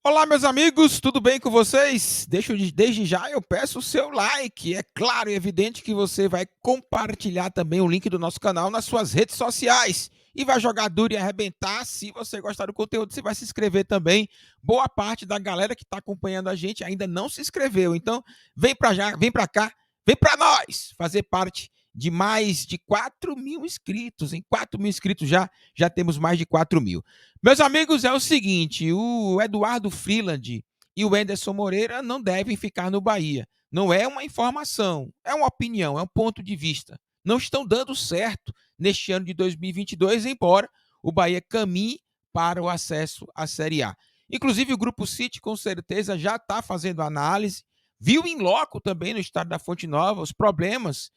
Olá, meus amigos, tudo bem com vocês? Desde já eu peço o seu like. É claro e evidente que você vai compartilhar também o link do nosso canal nas suas redes sociais e vai jogar duro e arrebentar. Se você gostar do conteúdo, você vai se inscrever também. Boa parte da galera que está acompanhando a gente ainda não se inscreveu, então vem para já, vem para cá, vem para nós fazer parte de mais de 4.000 inscritos. Em 4.000 inscritos já temos mais de 4.000. Meus amigos, é o seguinte: o Eduardo Freeland e o Enderson Moreira não devem ficar no Bahia. Não é uma informação, é uma opinião, é um ponto de vista. Não estão dando certo neste ano de 2022, embora o Bahia caminhe para o acesso à Série A. Inclusive, o Grupo City, com certeza, já está fazendo análise, viu em loco também no estado da Fonte Nova os problemas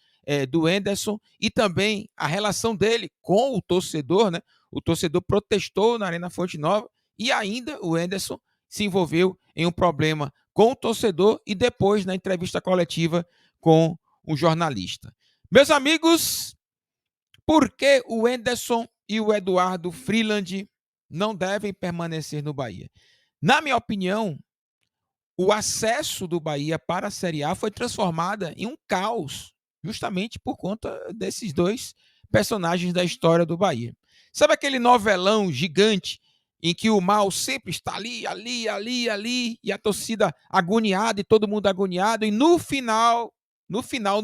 do Enderson e também a relação dele com o torcedor, né? O torcedor protestou na Arena Fonte Nova e ainda o Enderson se envolveu em um problema com o torcedor e depois na entrevista coletiva com um jornalista. Meus amigos, por que o Enderson e o Eduardo Freeland não devem permanecer no Bahia? Na minha opinião, o acesso do Bahia para a Série A foi transformada em um caos, justamente por conta desses dois personagens da história do Bahia. Sabe aquele novelão gigante em que o mal sempre está ali, ali, ali, ali, e a torcida agoniada e todo mundo agoniado, e no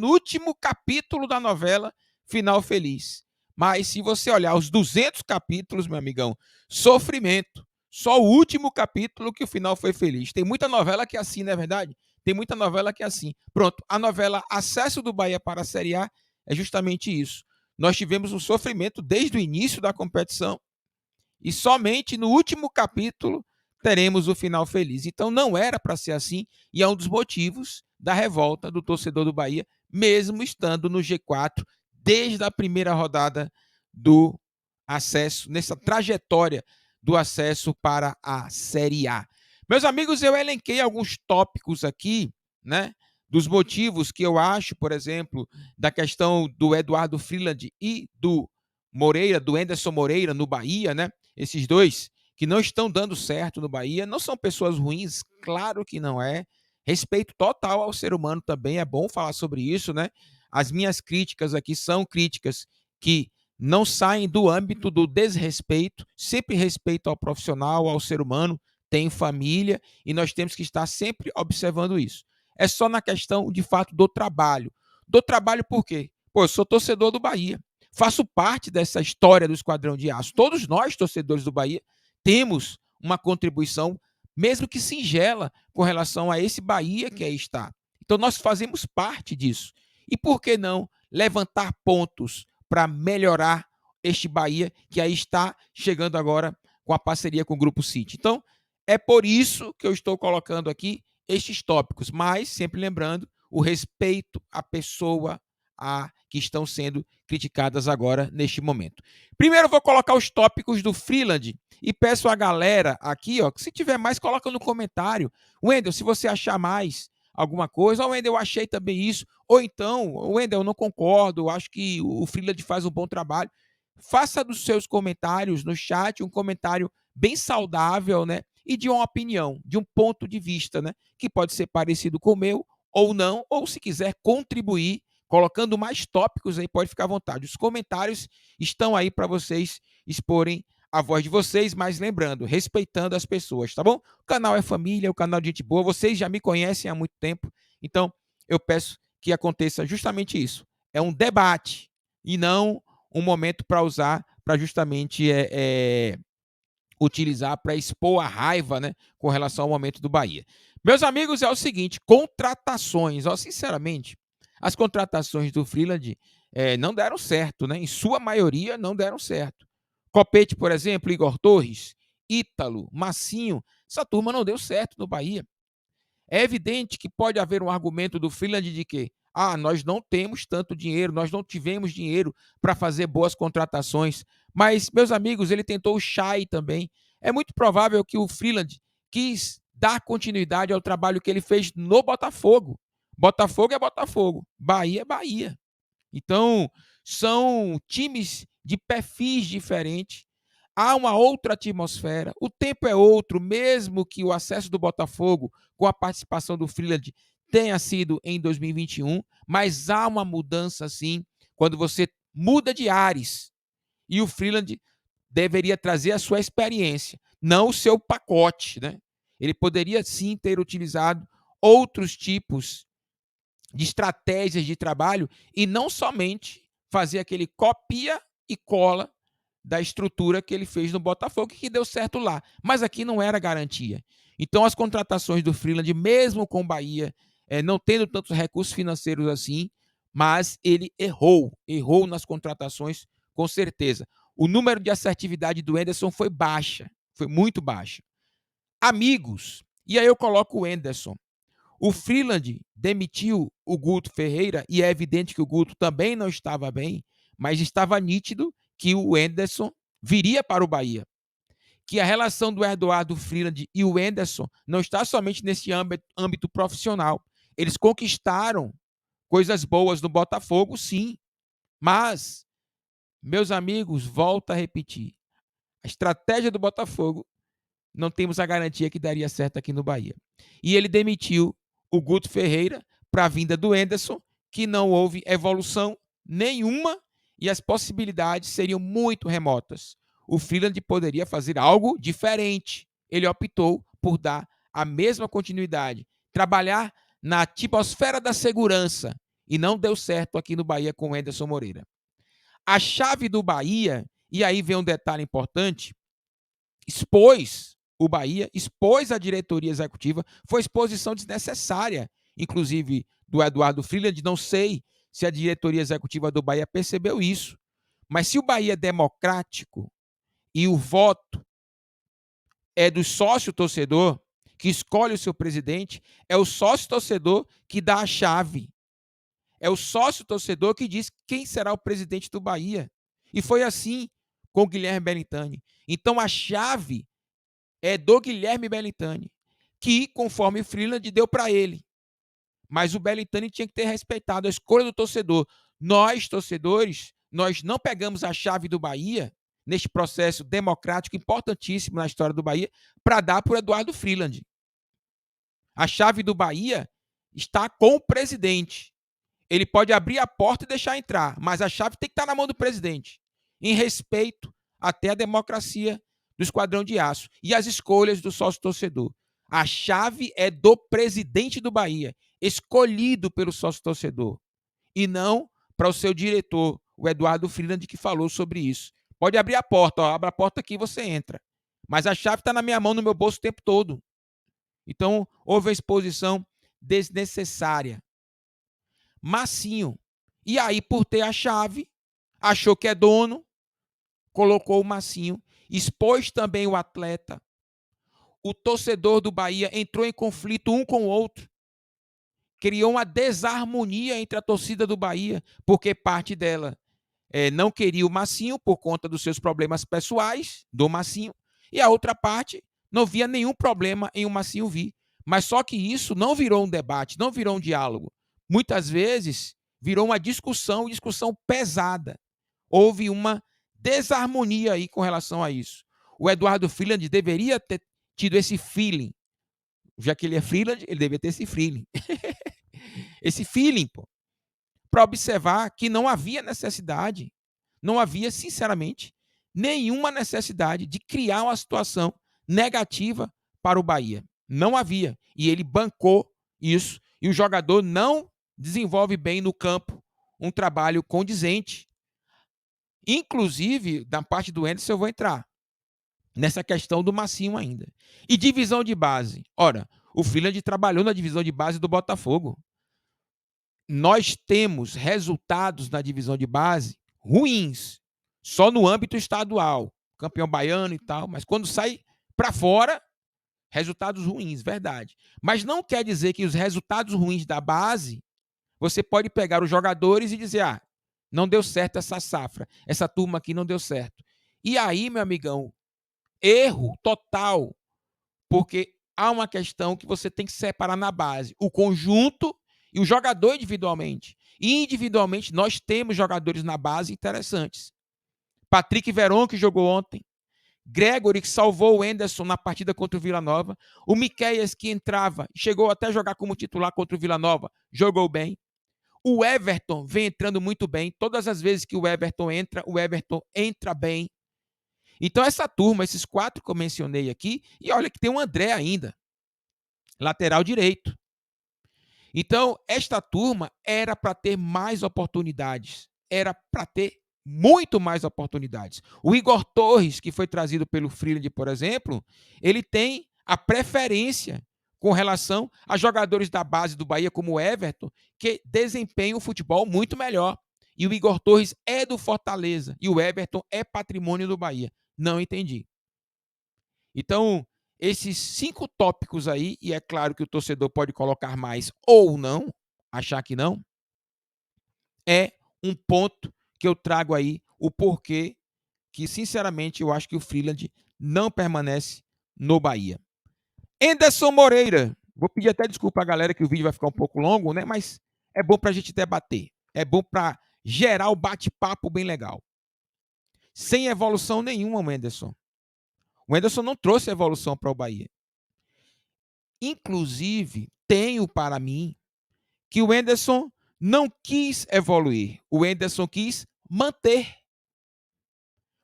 último capítulo da novela, final feliz. Mas se você olhar os 200 capítulos, meu amigão, sofrimento. Só o último capítulo que o final foi feliz. Tem muita novela que é assim, não é verdade? Tem muita novela que é assim. Pronto, a novela Acesso do Bahia para a Série A é justamente isso. Nós tivemos um sofrimento desde o início da competição e somente no último capítulo teremos o final feliz. Então não era para ser assim e é um dos motivos da revolta do torcedor do Bahia, mesmo estando no G4 desde a primeira rodada do acesso, nessa trajetória do acesso para a Série A. Meus amigos, eu elenquei alguns tópicos aqui, né? Dos motivos que eu acho, por exemplo, da questão do Eduardo Freeland e do Moreira, do Enderson Moreira no Bahia, né? Esses dois que não estão dando certo no Bahia, não são pessoas ruins, claro que não é. Respeito total ao ser humano também, é bom falar sobre isso, né? As minhas críticas aqui são críticas que não saem do âmbito do desrespeito, sempre respeito ao profissional, ao ser humano, tem família e nós temos que estar sempre observando isso. É só na questão, de fato, do trabalho. Do trabalho por quê? Pô, eu sou torcedor do Bahia, faço parte dessa história do Esquadrão de Aço. Todos nós, torcedores do Bahia, temos uma contribuição, mesmo que singela, com relação a esse Bahia que aí está. Então, nós fazemos parte disso. E por que não levantar pontos para melhorar este Bahia, que aí está chegando agora com a parceria com o Grupo City? Então, é por isso que eu estou colocando aqui estes tópicos, mas sempre lembrando o respeito à pessoa que estão sendo criticadas agora neste momento. Primeiro eu vou colocar os tópicos do Freeland e peço a galera aqui, ó, que se tiver mais, coloca no comentário. Wendel, se você achar mais alguma coisa, ou Wendel, eu achei também isso, ou então, Wendel, eu não concordo, eu acho que o Freeland faz um bom trabalho. Faça dos seus comentários no chat um comentário bem saudável, né? E de uma opinião, de um ponto de vista, né? Que pode ser parecido com o meu ou não, ou se quiser contribuir colocando mais tópicos aí, pode ficar à vontade. Os comentários estão aí para vocês exporem a voz de vocês, mas lembrando, respeitando as pessoas, tá bom? O canal é família, o canal de gente boa, vocês já me conhecem há muito tempo, então eu peço que aconteça justamente isso. É um debate e não um momento para usar, para justamente utilizar para expor a raiva, né, com relação ao momento do Bahia. Meus amigos, é o seguinte, contratações, ó, sinceramente, as contratações do Freeland não deram certo, né? Em sua maioria não deram certo. Copete, por exemplo, Igor Torres, Ítalo, Massinho, essa turma não deu certo no Bahia. É evidente que pode haver um argumento do Freeland de que nós não temos tanto dinheiro, nós não tivemos dinheiro para fazer boas contratações. Mas, meus amigos, ele tentou o Chay também. É muito provável que o Freeland quis dar continuidade ao trabalho que ele fez no Botafogo. Botafogo é Botafogo, Bahia é Bahia. Então, são times de perfis diferentes. há uma outra atmosfera, o tempo é outro, mesmo que o acesso do Botafogo com a participação do Freeland tenha sido em 2021, mas há uma mudança sim, quando você muda de ares, e o Freeland deveria trazer a sua experiência, não o seu pacote, né? Ele poderia sim ter utilizado outros tipos de estratégias de trabalho e não somente fazer aquele copia e cola da estrutura que ele fez no Botafogo, que deu certo lá. Mas aqui não era garantia. Então, as contratações do Freeland, mesmo com o Bahia, não tendo tantos recursos financeiros assim, mas ele errou nas contratações, com certeza. O número de assertividade do Enderson foi baixa, foi muito baixa. Amigos, e aí eu coloco o Enderson. O Freeland demitiu o Guto Ferreira, e é evidente que o Guto também não estava bem, mas estava nítido que o Enderson viria para o Bahia. Que a relação do Eduardo Freeland e o Enderson não está somente nesse âmbito profissional. Eles conquistaram coisas boas no Botafogo, sim. Mas, meus amigos, volto a repetir. A estratégia do Botafogo não temos a garantia que daria certo aqui no Bahia. E ele demitiu o Guto Ferreira para a vinda do Enderson, que não houve evolução nenhuma e as possibilidades seriam muito remotas. O Freeland poderia fazer algo diferente. Ele optou por dar a mesma continuidade, trabalhar na atmosfera da segurança, e não deu certo aqui no Bahia com o Enderson Moreira. A chave do Bahia, e aí vem um detalhe importante, o Bahia expôs a diretoria executiva, foi exposição desnecessária, inclusive do Eduardo Freeland. Não sei se a diretoria executiva do Bahia percebeu isso, mas se o Bahia é democrático e o voto é do sócio-torcedor que escolhe o seu presidente, é o sócio-torcedor que dá a chave. É o sócio-torcedor que diz quem será o presidente do Bahia. E foi assim com o Guilherme Belintani. Então a chave é do Guilherme Belintani, que, conforme o Freeland, deu para ele. Mas o Belintani tinha que ter respeitado a escolha do torcedor. Nós, torcedores, nós não pegamos a chave do Bahia, neste processo democrático importantíssimo na história do Bahia, para dar para o Eduardo Freeland. A chave do Bahia está com o presidente. Ele pode abrir a porta e deixar entrar, mas a chave tem que estar na mão do presidente, em respeito até a democracia do Esquadrão de Aço e as escolhas do sócio-torcedor. A chave é do presidente do Bahia, escolhido pelo sócio-torcedor, e não para o seu diretor, o Eduardo Freeland, que falou sobre isso. Pode abrir a porta, ó, abre a porta aqui e você entra. Mas a chave está na minha mão, no meu bolso o tempo todo. Então, houve a exposição desnecessária. Massinho. E aí, por ter a chave, achou que é dono, colocou o Massinho, expôs também o atleta. O torcedor do Bahia entrou em conflito um com o outro. Criou uma desarmonia entre a torcida do Bahia, porque parte dela não queria o Massinho por conta dos seus problemas pessoais, do Massinho, e a outra parte não via nenhum problema em o Massinho vir. Mas só que isso não virou um debate, não virou um diálogo. Muitas vezes virou uma discussão pesada. Houve uma desarmonia aí com relação a isso. O Eduardo Freeland deveria ter tido esse feeling. Já que ele é Freeland, ele deveria ter esse feeling. Esse feeling, pô, para observar que não havia necessidade, não havia, sinceramente, nenhuma necessidade de criar uma situação negativa para o Bahia. Não havia. E ele bancou isso. E o jogador não desenvolve bem no campo um trabalho condizente. Inclusive, da parte do Enderson, eu vou entrar nessa questão do Massinho ainda. E divisão de base. Ora, o Freeland trabalhou na divisão de base do Botafogo. Nós temos resultados na divisão de base ruins, só no âmbito estadual, campeão baiano e tal, mas quando sai para fora, resultados ruins, verdade. Mas não quer dizer que os resultados ruins da base, você pode pegar os jogadores e dizer, não deu certo essa safra, essa turma aqui não deu certo. E aí, meu amigão, erro total, porque há uma questão que você tem que separar na base, o conjunto e o jogador individualmente. E individualmente, nós temos jogadores na base interessantes. Patrick Veron, que jogou ontem. Gregory, que salvou o Henderson na partida contra o Vila Nova. O Miqueias, que entrava, chegou até a jogar como titular contra o Vila Nova, jogou bem. O Everton vem entrando muito bem. Todas as vezes que o Everton entra bem. Então, essa turma, esses 4 que eu mencionei aqui, e olha que tem o André ainda, lateral direito. Então, esta turma era para ter mais oportunidades. Era para ter muito mais oportunidades. O Igor Torres, que foi trazido pelo Freeland, por exemplo, ele tem a preferência com relação a jogadores da base do Bahia, como o Everton, que desempenham o futebol muito melhor. E o Igor Torres é do Fortaleza. E o Everton é patrimônio do Bahia. Não entendi. Então, esses 5 tópicos aí, e é claro que o torcedor pode colocar mais ou não, achar que não, é um ponto que eu trago aí o porquê que, sinceramente, eu acho que o Freeland não permanece no Bahia. Anderson Moreira. Vou pedir até desculpa a galera que o vídeo vai ficar um pouco longo, né? Mas é bom para a gente debater. É bom para gerar o bate-papo bem legal. Sem evolução nenhuma, o Anderson. O Anderson não trouxe evolução para o Bahia. Inclusive, tenho para mim que o Anderson não quis evoluir. O Anderson quis manter.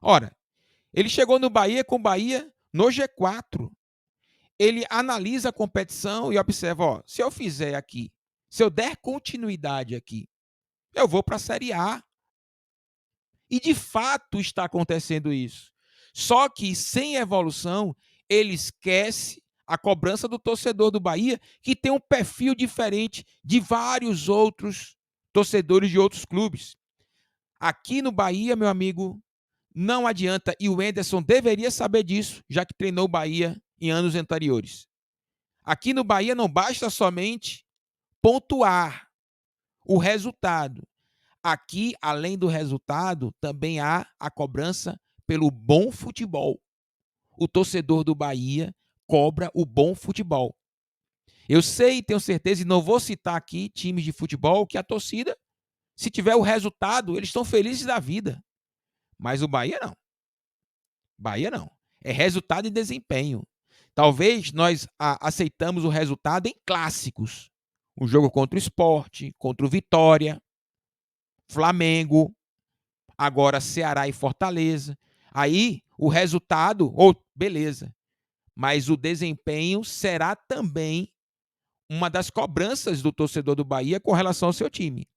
Ora, ele chegou no Bahia com o Bahia no G4. Ele analisa a competição e observa, ó, se eu fizer aqui, se eu der continuidade aqui, eu vou para a Série A. E de fato está acontecendo isso. Só que sem evolução, ele esquece a cobrança do torcedor do Bahia, que tem um perfil diferente de vários outros torcedores de outros clubes. Aqui no Bahia, meu amigo, não adianta, e o Anderson deveria saber disso, já que treinou o Bahia em anos anteriores. Aqui no Bahia não basta somente pontuar o resultado. Aqui, além do resultado, também há a cobrança pelo bom futebol. O torcedor do Bahia cobra o bom futebol. Eu sei, tenho certeza, e não vou citar aqui times de futebol, que a torcida, se tiver o resultado, eles estão felizes da vida. Mas o Bahia não. Bahia não. É resultado e desempenho. Talvez nós aceitamos o resultado em clássicos. Um jogo contra o Sport, contra o Vitória, Flamengo, agora Ceará e Fortaleza. Aí o resultado, beleza. Mas o desempenho será também uma das cobranças do torcedor do Bahia com relação ao seu time.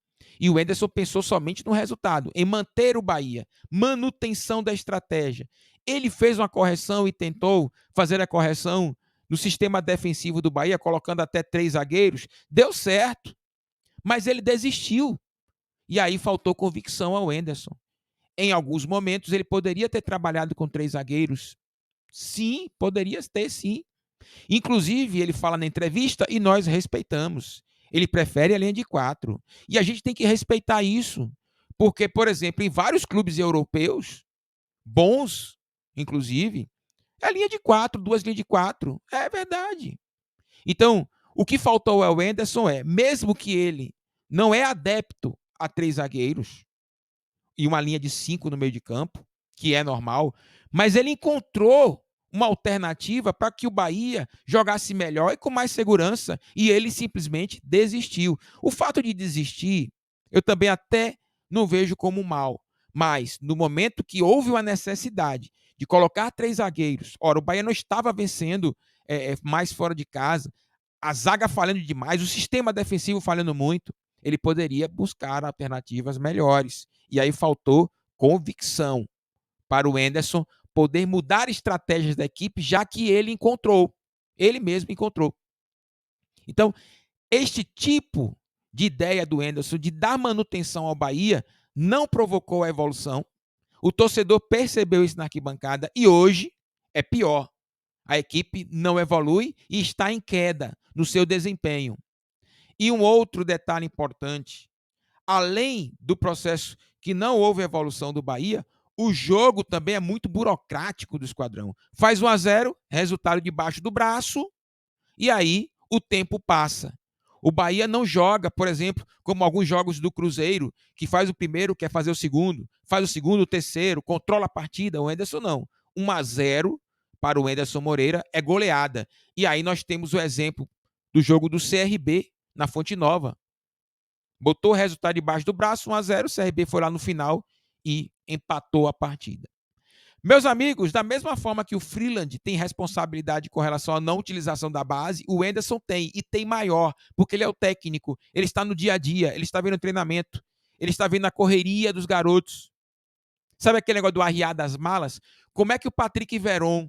E o Anderson pensou somente no resultado, em manter o Bahia, manutenção da estratégia. Ele fez uma correção e tentou fazer a correção no sistema defensivo do Bahia, colocando até 3 zagueiros. Deu certo, mas ele desistiu. E aí faltou convicção ao Anderson. Em alguns momentos, ele poderia ter trabalhado com 3 zagueiros. Sim, poderia ter, sim. Inclusive, ele fala na entrevista e nós respeitamos. Ele prefere a linha de 4. E a gente tem que respeitar isso. Porque, por exemplo, em vários clubes europeus, bons, inclusive, é a linha de 4, 2 linhas de 4. É verdade. Então, o que faltou ao Anderson mesmo que ele não é adepto a 3 zagueiros e uma linha de 5 no meio de campo, que é normal, mas ele encontrou uma alternativa para que o Bahia jogasse melhor e com mais segurança, e ele simplesmente desistiu. O fato de desistir, eu também até não vejo como mal, mas no momento que houve uma necessidade de colocar 3 zagueiros, ora, o Bahia não estava vencendo mais fora de casa, a zaga falhando demais, o sistema defensivo falhando muito, ele poderia buscar alternativas melhores. E aí faltou convicção para o Anderson poder mudar estratégias da equipe, já que ele mesmo encontrou. Então, este tipo de ideia do Anderson de dar manutenção ao Bahia não provocou a evolução. O torcedor percebeu isso na arquibancada e hoje é pior. A equipe não evolui e está em queda no seu desempenho. E um outro detalhe importante, além do processo que não houve evolução do Bahia, o jogo também é muito burocrático do Esquadrão. Faz 1-0, resultado debaixo do braço, e aí o tempo passa. O Bahia não joga, por exemplo, como alguns jogos do Cruzeiro, que faz o primeiro, quer fazer o segundo, faz o segundo, o terceiro, controla a partida. O Anderson não. 1-0 para o Wenderson Moreira é goleada. E aí nós temos o exemplo do jogo do CRB na Fonte Nova. Botou o resultado debaixo do braço, 1-0, o CRB foi lá no final e empatou a partida. Meus amigos, da mesma forma que o Freeland tem responsabilidade com relação à não utilização da base, o Wenderson tem, e tem maior, porque ele é o técnico, ele está no dia a dia, ele está vendo o treinamento, ele está vendo a correria dos garotos. Sabe aquele negócio do arriar das malas? Como é que o Patrick Veron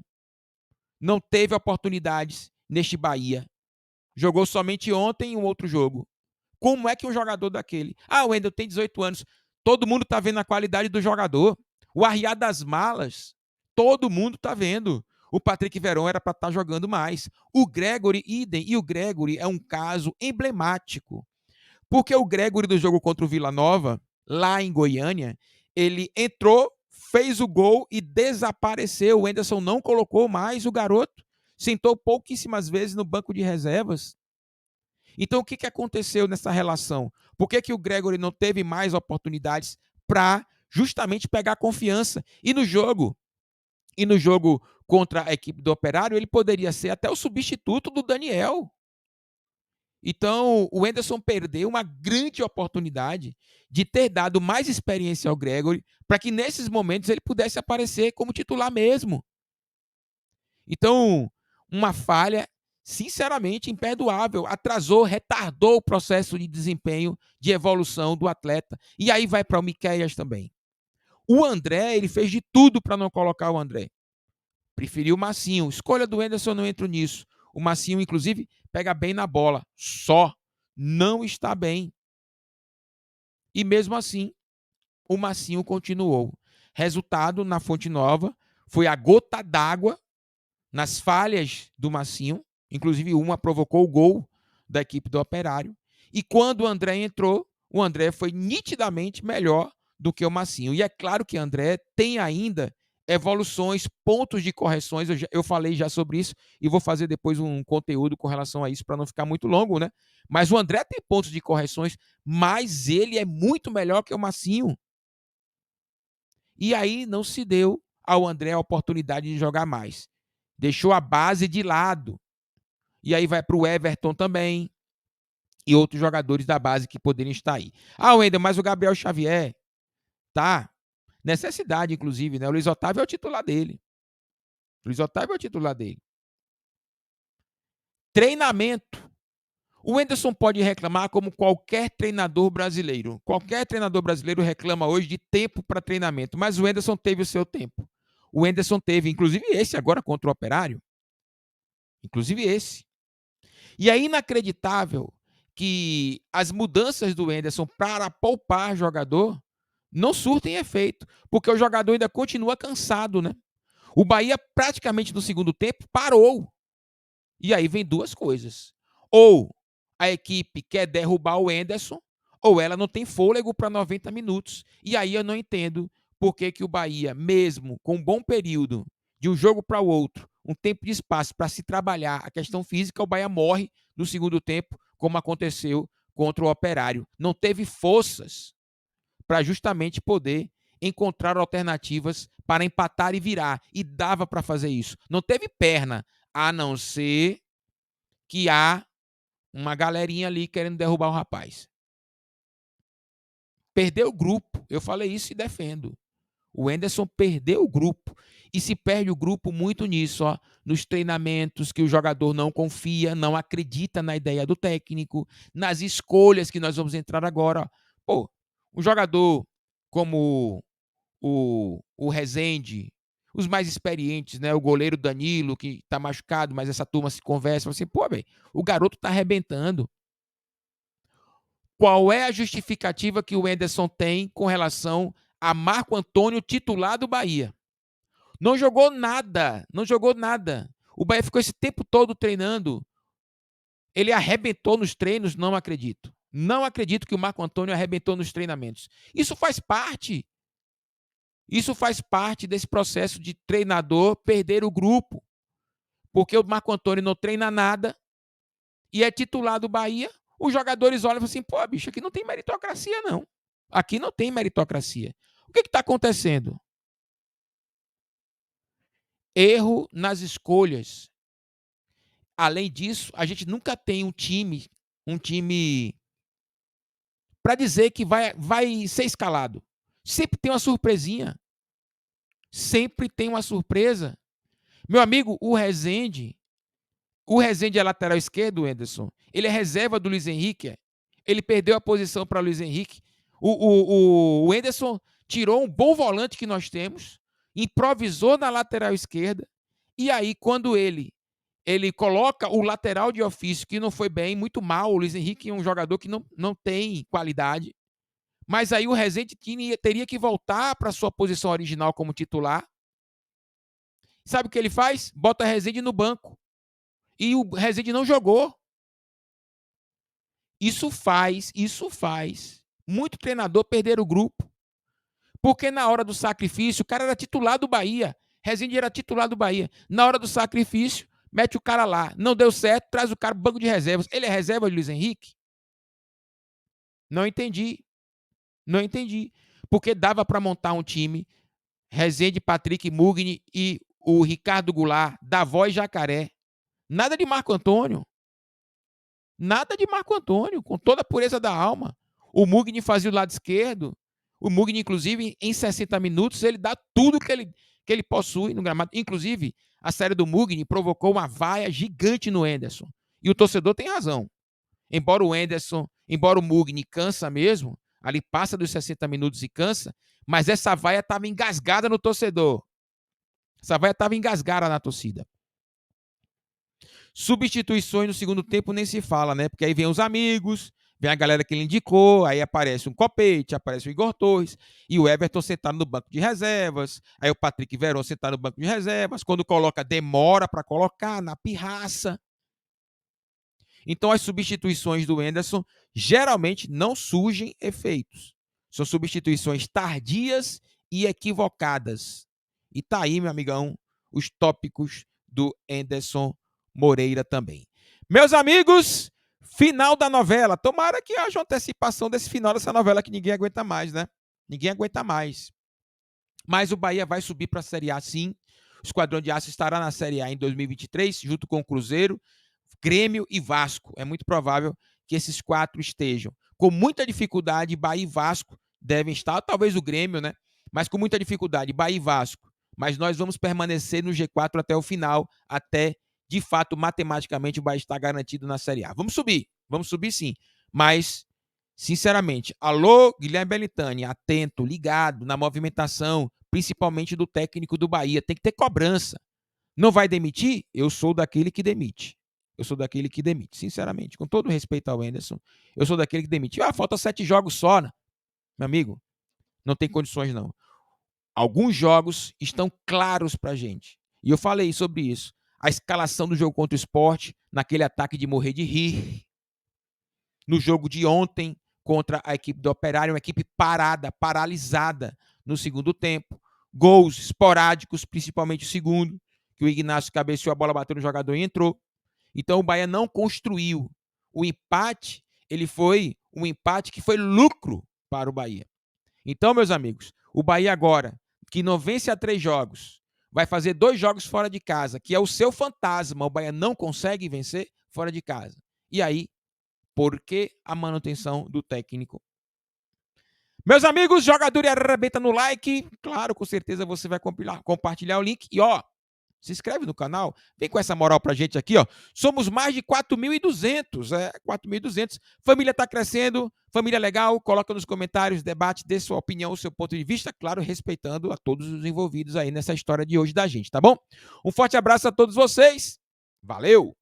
não teve oportunidades neste Bahia? Jogou somente ontem um outro jogo. Como é que um jogador daquele... Ah, o Wendel tem 18 anos. Todo mundo está vendo a qualidade do jogador. O arriar das malas, todo mundo está vendo. O Patrick Veron era para estar jogando mais. O Gregory, idem. E o Gregory é um caso emblemático. Porque o Gregory do jogo contra o Vila Nova, lá em Goiânia, ele entrou, fez o gol e desapareceu. O Wenderson não colocou mais o garoto. Sentou pouquíssimas vezes no banco de reservas. Então, o que aconteceu nessa relação? Por que o Gregory não teve mais oportunidades para justamente pegar confiança? E no jogo contra a equipe do Operário, ele poderia ser até o substituto do Daniel. Então, o Wenderson perdeu uma grande oportunidade de ter dado mais experiência ao Gregory para que nesses momentos ele pudesse aparecer como titular mesmo. Então, uma falha sinceramente imperdoável, atrasou, retardou o processo de desempenho, de evolução do atleta. E aí vai para o Miqueias também. O André, ele fez de tudo para não colocar o André. Preferiu o Massinho. Escolha do Wenderson, não entro nisso. O Massinho, inclusive, pega bem na bola. Só não está bem. E mesmo assim, o Massinho continuou. Resultado, na Fonte Nova, foi a gota d'água nas falhas do Massinho. Inclusive, uma provocou o gol da equipe do Operário. E quando o André entrou, o André foi nitidamente melhor do que o Massinho. E é claro que o André tem ainda evoluções, pontos de correções. Eu falei já sobre isso e vou fazer depois um conteúdo com relação a isso para não ficar muito longo, né? Mas o André tem pontos de correções, mas ele é muito melhor que o Massinho. E aí não se deu ao André a oportunidade de jogar mais. Deixou a base de lado. E aí vai para o Everton também. E outros jogadores da base que poderiam estar aí. Ah, Wendel, mas o Gabriel Xavier tá. Necessidade, inclusive, né? O Luiz Otávio é o titular dele. O Luiz Otávio é o titular dele. Treinamento. O Wenderson pode reclamar como qualquer treinador brasileiro. Qualquer treinador brasileiro reclama hoje de tempo para treinamento, mas o Wenderson teve o seu tempo. O Wenderson teve, inclusive esse agora contra o Operário. Inclusive esse. E é inacreditável que as mudanças do Wenderson para poupar jogador não surtem efeito, porque o jogador ainda continua cansado, né? O Bahia praticamente no segundo tempo parou. E aí vem duas coisas. Ou a equipe quer derrubar o Wenderson, ou ela não tem fôlego para 90 minutos. E aí eu não entendo por que o Bahia, mesmo com um bom período de um jogo para o outro, um tempo de espaço para se trabalhar a questão física, o Bahia morre no segundo tempo, como aconteceu contra o Operário. Não teve forças para justamente poder encontrar alternativas para empatar e virar. E dava para fazer isso. Não teve perna, a não ser que há uma galerinha ali querendo derrubar o rapaz. Perdeu o grupo. Eu falei isso e defendo. O Wenderson perdeu o grupo. E se perde o grupo muito nisso, ó, nos treinamentos que o jogador não confia, não acredita na ideia do técnico, nas escolhas que nós vamos entrar agora. Ó. Pô, um jogador como o Rezende, os mais experientes, né? O goleiro Danilo, que tá machucado, mas essa turma se conversa, fala assim, pô, velho, o garoto tá arrebentando. Qual é a justificativa que o Wenderson tem com relação a Marco Antônio, titular do Bahia? Não jogou nada, não jogou nada. O Bahia ficou esse tempo todo treinando. Ele arrebentou nos treinos? Não acredito. Não acredito que o Marco Antônio arrebentou nos treinamentos. Isso faz parte. Isso faz parte desse processo de treinador perder o grupo. Porque o Marco Antônio não treina nada e é titular do Bahia. Os jogadores olham e falam assim, pô, bicho, aqui não tem meritocracia, não. Aqui não tem meritocracia. O que está acontecendo? erro nas escolhas. Além disso, a gente nunca tem um time para dizer que vai ser escalado. Sempre tem uma surpresinha. Sempre tem uma surpresa. Meu amigo, o Rezende é lateral esquerdo, Anderson. Ele é reserva do Luiz Henrique. Ele perdeu a posição para o Luiz Henrique. O Anderson tirou um bom volante que nós temos, improvisou na lateral esquerda, e aí, quando ele coloca o lateral de ofício, que não foi bem, muito mal, o Luiz Henrique é um jogador que não tem qualidade, mas aí o Rezende teria que voltar para a sua posição original como titular. Sabe o que ele faz? Bota o Rezende no banco. E o Rezende não jogou. Isso faz muito treinador perder o grupo. Porque na hora do sacrifício, o cara era titular do Bahia. Rezende era titular do Bahia. Na hora do sacrifício, mete o cara lá. Não deu certo, traz o cara pro banco de reservas. Ele é reserva de Luiz Henrique? Não entendi. Porque dava para montar um time, Rezende, Patrick, Mugni e o Ricardo Goulart, Davó e Jacaré. Nada de Marco Antônio. Com toda a pureza da alma. O Mugni fazia o lado esquerdo. O Mugni, inclusive, em 60 minutos, ele dá tudo que ele possui no gramado. Inclusive, a série do Mugni provocou uma vaia gigante no Anderson. E o torcedor tem razão. Embora o Mugni cansa mesmo, ali passa dos 60 minutos e cansa, mas essa vaia estava engasgada no torcedor. Essa vaia estava engasgada na torcida. Substituições no segundo tempo nem se fala, né? Porque aí vem os amigos, vem a galera que ele indicou, aí aparece um Copete, aparece o Igor Torres, e o Everton sentado no banco de reservas, aí o Patrick Verón sentado no banco de reservas, quando coloca, demora para colocar, na pirraça. Então as substituições do Anderson geralmente não surgem efeitos. São substituições tardias e equivocadas. E tá aí, meu amigão, os tópicos do Anderson Moreira também. Meus amigos, final da novela. Tomara que haja uma antecipação desse final dessa novela que ninguém aguenta mais, né? Ninguém aguenta mais. Mas o Bahia vai subir para a Série A sim. O Esquadrão de Aço estará na Série A em 2023, junto com o Cruzeiro, Grêmio e Vasco. É muito provável que esses quatro estejam. Com muita dificuldade, Bahia e Vasco devem estar, talvez o Grêmio, né? Mas com muita dificuldade, Bahia e Vasco. Mas nós vamos permanecer no G4 até o final, até, de fato, matematicamente, o Bahia estar garantido na Série A. Vamos subir sim. Mas, sinceramente, alô, Guilherme Belintani, atento, ligado na movimentação, principalmente do técnico do Bahia. Tem que ter cobrança. Não vai demitir? Eu sou daquele que demite. Sinceramente. Com todo respeito ao Anderson, eu sou daquele que demite. Falta 7 jogos só, né? Meu amigo, não tem condições, não. Alguns jogos estão claros pra gente. E eu falei sobre isso. A escalação do jogo contra o Sport, naquele ataque de morrer de rir. No jogo de ontem, contra a equipe do Operário, uma equipe paralisada no segundo tempo. Gols esporádicos, principalmente o segundo, que o Ignacio cabeceou, a bola bateu no jogador e entrou. Então o Bahia não construiu. O empate, ele foi um empate que foi lucro para o Bahia. Então, meus amigos, o Bahia agora, que não vence há 3 jogos, vai fazer 2 jogos fora de casa, que é o seu fantasma. O Bahia não consegue vencer fora de casa. E aí, por que a manutenção do técnico? Meus amigos, jogador e arrebenta no like. Claro, com certeza você vai compartilhar o link. E se inscreve no canal, vem com essa moral pra gente aqui, Somos mais de 4.200, 4.200. Família tá crescendo, família legal, coloca nos comentários, debate, dê sua opinião, o seu ponto de vista, claro, respeitando a todos os envolvidos aí nessa história de hoje da gente, tá bom? Um forte abraço a todos vocês, valeu!